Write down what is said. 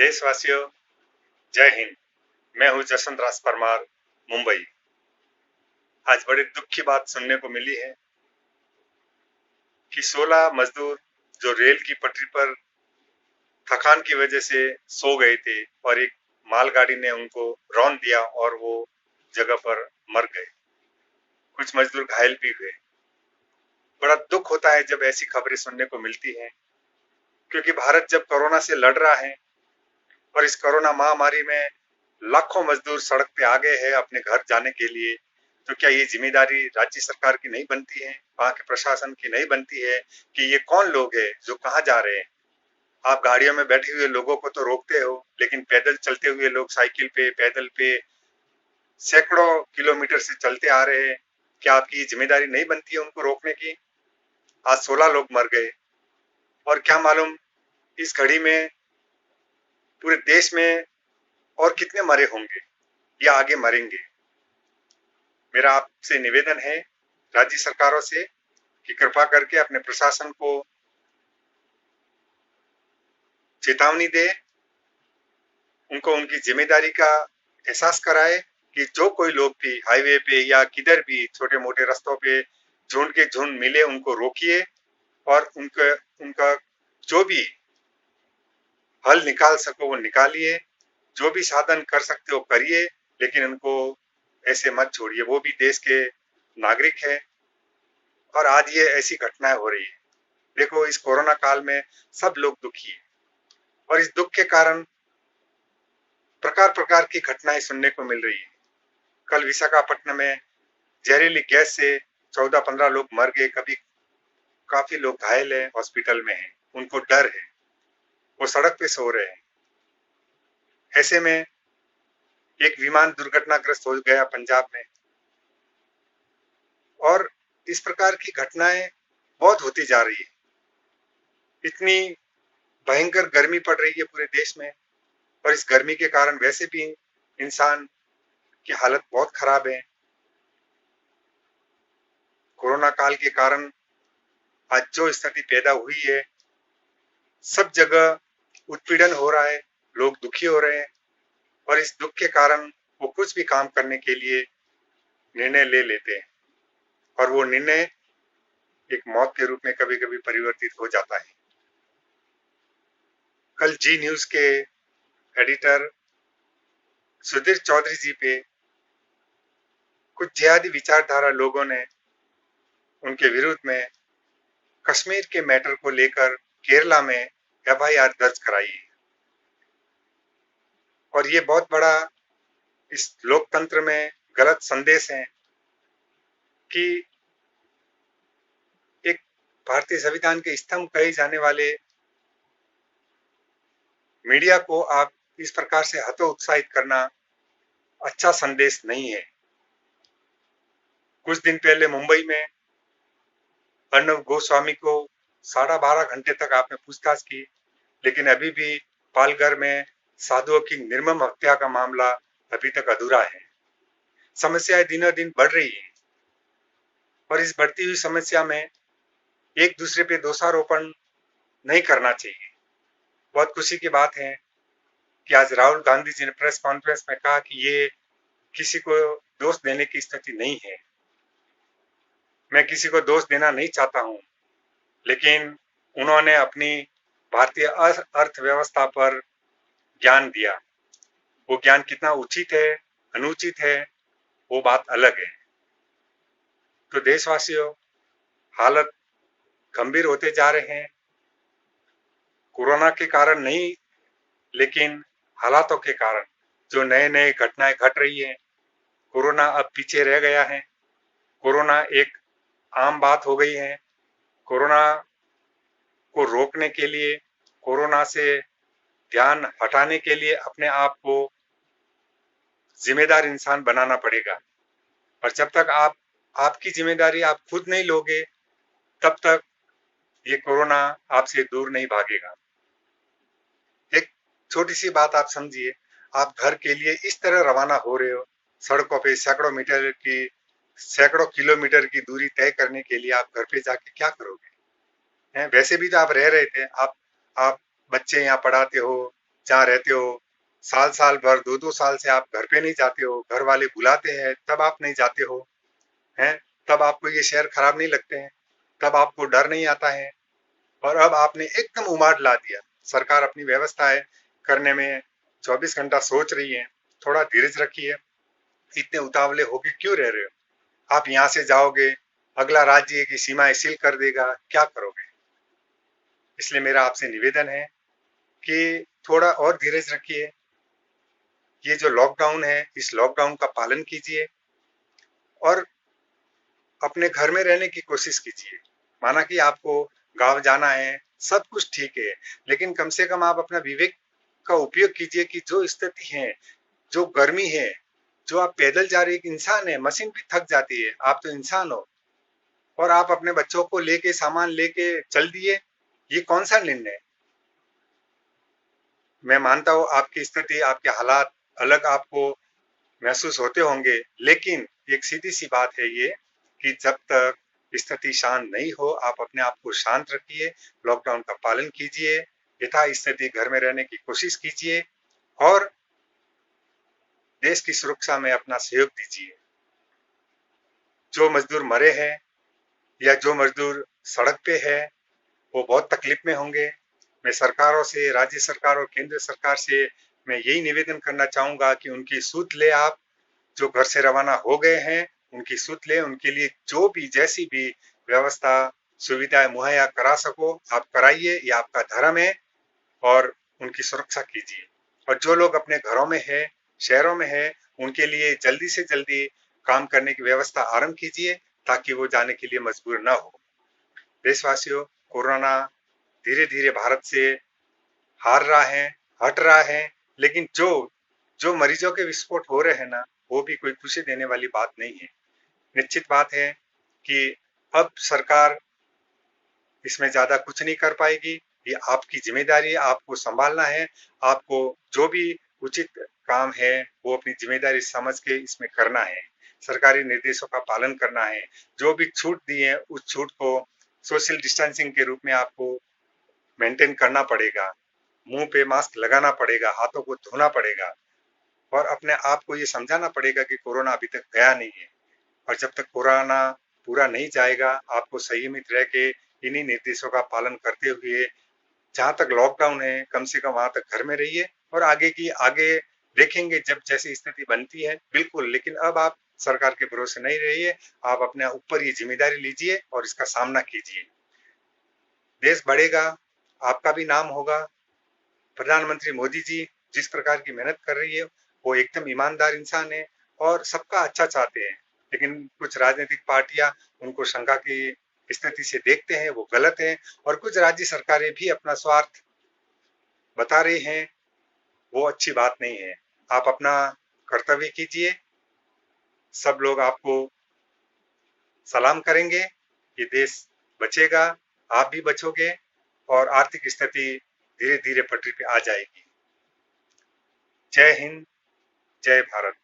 देशवासियों, जय हिंद। मैं हूं जसवंत राज परमार, मुंबई। आज बड़े दुख की बात सुनने को मिली है कि 16 मजदूर जो रेल की पटरी पर थकान की वजह से सो गए थे और एक मालगाड़ी ने उनको रौंद दिया और वो जगह पर मर गए। कुछ मजदूर घायल भी हुए। बड़ा दुख होता है जब ऐसी खबरें सुनने को मिलती हैं, क्योंकि भारत जब कोरोना से लड़ रहा है और इस कोरोना महामारी में लाखों मजदूर सड़क पे आ गए हैं अपने घर जाने के लिए, तो क्या ये जिम्मेदारी राज्य सरकार की नहीं बनती है, वहां के प्रशासन की नहीं बनती है कि ये कौन लोग हैं जो कहाँ जा रहे हैं? आप गाड़ियों में बैठे हुए लोगों को तो रोकते हो, लेकिन पैदल चलते हुए लोग साइकिल पे, पैदल पे सैकड़ों किलोमीटर से चलते आ रहे हैं। क्या आपकी ये जिम्मेदारी नहीं बनती है उनको रोकने की? आज 16 लोग मर गए और क्या मालूम इस घड़ी में पूरे देश में और कितने मरे होंगे या आगे मरेंगे। मेरा आपसे निवेदन है राज्य सरकारों से कि कृपा करके अपने प्रशासन को चेतावनी दे, उनको उनकी जिम्मेदारी का एहसास कराए कि जो कोई लोग भी हाईवे पे या किधर भी छोटे मोटे रास्तों पे झुंड के झुंड मिले उनको रोकिए और उनका जो भी हल निकाल सको वो निकालिए, जो भी साधन कर सकते हो करिए, लेकिन उनको ऐसे मत छोड़िए। वो भी देश के नागरिक है और आज ये ऐसी घटनाएं हो रही है। देखो, इस कोरोना काल में सब लोग दुखी है और इस दुख के कारण प्रकार प्रकार की घटनाएं सुनने को मिल रही है। कल विशाखापट्टनम में जहरीली गैस से 14-15 लोग मर गए। कभी काफी लोग घायल है, हॉस्पिटल में है, उनको डर है, वो सड़क पे सो रहे हैं। ऐसे में एक विमान दुर्घटनाग्रस्त हो गया पंजाब में और इस प्रकार की घटनाएं बहुत होती जा रही है। इतनी भयंकर गर्मी पड़ रही है पूरे देश में और इस गर्मी के कारण वैसे भी इंसान की हालत बहुत खराब है। कोरोना काल के कारण आज जो स्थिति पैदा हुई है, सब जगह उत्पीड़न हो रहा है, लोग दुखी हो रहे हैं और इस दुख के कारण वो कुछ भी काम करने के लिए निर्णय ले लेते हैं और वो निर्णय एक मौत के रूप में कभी कभी परिवर्तित हो जाता है। कल जी न्यूज के एडिटर सुधीर चौधरी जी पे कुछ जिहादी विचारधारा लोगों ने उनके विरुद्ध में कश्मीर के मैटर को लेकर केरला में एफआईआर दर्ज कराई है और ये बहुत बड़ा इस लोकतंत्र में गलत संदेश है कि एक भारतीय संविधान के स्तंभ कहे जाने वाले मीडिया को आप इस प्रकार से हतोत्साहित करना अच्छा संदेश नहीं है। कुछ दिन पहले मुंबई में अर्णव गोस्वामी को 12.5 घंटे तक आपने पूछताछ की, लेकिन अभी भी पालघर में साधुओं की निर्मम हत्या का मामला अभी तक अधूरा है। समस्याएं दिनों दिन बढ़ रही है और इस बढ़ती हुई समस्या में एक दूसरे पे दोषारोपण नहीं करना चाहिए। बहुत खुशी की बात है कि आज राहुल गांधी जी ने प्रेस कॉन्फ्रेंस में कहा कि ये किसी को दोष देने की स्थिति नहीं है। मैं किसी को दोष देना नहीं चाहता हूं, लेकिन उन्होंने अपनी भारतीय अर्थव्यवस्था पर ज्ञान दिया। वो ज्ञान कितना उचित है, अनुचित है, वो बात अलग है। तो देशवासियों, हालत गंभीर होते जा रहे हैं, कोरोना के कारण नहीं, लेकिन हालातों के कारण जो नए नए घटनाएं घट रही है। कोरोना अब पीछे रह गया है, कोरोना एक आम बात हो गई है। कोरोना को रोकने के लिए, कोरोना से ध्यान हटाने के लिए अपने आप को जिम्मेदार इंसान बनाना पड़ेगा और जब तक आप आपकी जिम्मेदारी आप खुद नहीं लोगे, तब तक ये कोरोना आपसे दूर नहीं भागेगा। एक छोटी सी बात आप समझिए, आप घर के लिए इस तरह रवाना हो रहे हो, सड़कों पे सैकड़ों किलोमीटर की दूरी तय करने के लिए आप घर पे जाके क्या करोगे? हैं, वैसे भी तो आप रह रहे थे, आप बच्चे यहाँ पढ़ाते हो, जहाँ रहते हो, साल साल भर 2-2 साल से आप घर पे नहीं जाते हो, घर वाले बुलाते हैं तब आप नहीं जाते हो, हैं? तब आपको ये शहर खराब नहीं लगते हैं, तब आपको डर नहीं आता है, और अब आपने एकदम उमाड़ ला दिया। सरकार अपनी व्यवस्थाएं करने में 24 घंटा सोच रही है, थोड़ा धीरज रखिए। इतने उतावले होके क्यों रह रहे हो? आप यहाँ से जाओगे, अगला राज्य की सीमाएं सील कर देगा, क्या करोगे? इसलिए मेरा आपसे निवेदन है कि थोड़ा और धीरज रखिए। ये जो लॉकडाउन है, इस लॉकडाउन का पालन कीजिए और अपने घर में रहने की कोशिश कीजिए। माना कि आपको गांव जाना है, सब कुछ ठीक है, लेकिन कम से कम आप अपना विवेक का उपयोग कीजिए कि जो स्थिति है, जो गर्मी है, जो आप पैदल जा रहे एक इंसान है, मशीन भी थक जाती है, आप तो इंसान हो, और आप अपने बच्चों को लेके सामान लेके चल दिए। ये कौन सा निर्णय है? मैं मानता हूँ आपकी स्थिति, आपके हालात अलग आपको महसूस होते होंगे, लेकिन एक सीधी सी बात है ये कि जब तक स्थिति शांत नहीं हो, आप अपने आप को शांत रखिए, लॉकडाउन का पालन कीजिए, यथा स्थिति घर में रहने की कोशिश कीजिए और देश की सुरक्षा में अपना सहयोग दीजिए। जो मजदूर मरे हैं या जो मजदूर सड़क पे है, वो बहुत तकलीफ में होंगे। मैं सरकारों से, राज्य सरकार और केंद्र सरकार से मैं यही निवेदन करना चाहूंगा कि उनकी सुध ले आप, जो घर से रवाना हो गए हैं, उनकी सुध ले, उनके लिए जो भी जैसी भी व्यवस्था सुविधाएं मुहैया करा सको आप कराइए, ये आपका धर्म है, और उनकी सुरक्षा कीजिए। और जो लोग अपने घरों में है, शहरों में है, उनके लिए जल्दी से जल्दी काम करने की व्यवस्था आरंभ कीजिए ताकि वो जाने के लिए मजबूर ना हो। देशवासियों, कोरोना धीरे धीरे भारत से हार रहा है, हट रहा है, लेकिन जो जो मरीजों के विस्फोट हो रहे हैं ना, वो भी कोई खुशी देने वाली बात नहीं है। निश्चित बात है कि अब सरकार इसमें ज्यादा कुछ नहीं कर पाएगी। ये आपकी जिम्मेदारी है, आपको संभालना है, आपको जो भी उचित काम है वो अपनी जिम्मेदारी समझ के इसमें करना है, सरकारी निर्देशों का पालन करना है। जो भी छूट दी है उस छूट को सोशल डिस्टेंसिंग के रूप में आपको मेंटेन करना पड़ेगा, मुंह पे मास्क लगाना पड़ेगा, हाथों को धोना पड़ेगा, और अपने आप को ये समझाना पड़ेगा कि कोरोना अभी तक गया नहीं है। और जब तक कोरोना पूरा नहीं जाएगा, आपको संयमित रह के इन्हीं निर्देशों का पालन करते हुए, जहां तक लॉकडाउन है कम से कम वहां तक घर में रहिए, और आगे देखेंगे जब जैसी स्थिति बनती है, बिल्कुल। लेकिन अब आप सरकार के भरोसे नहीं रहिए, आप अपने ऊपर ये जिम्मेदारी लीजिए और इसका सामना कीजिए। देश बढ़ेगा, आपका भी नाम होगा। प्रधानमंत्री मोदी जी जिस प्रकार की मेहनत कर रही है, वो एकदम ईमानदार इंसान है और सबका अच्छा चाहते हैं, लेकिन कुछ राजनीतिक पार्टियां उनको शंका की स्थिति से देखते हैं, वो गलत है। और कुछ राज्य सरकारें भी अपना स्वार्थ बता रही हैं, वो अच्छी बात नहीं है। आप अपना कर्तव्य कीजिए, सब लोग आपको सलाम करेंगे, ये देश बचेगा, आप भी बचोगे, और आर्थिक स्थिति धीरे धीरे पटरी पे आ जाएगी। जय हिंद, जय भारत।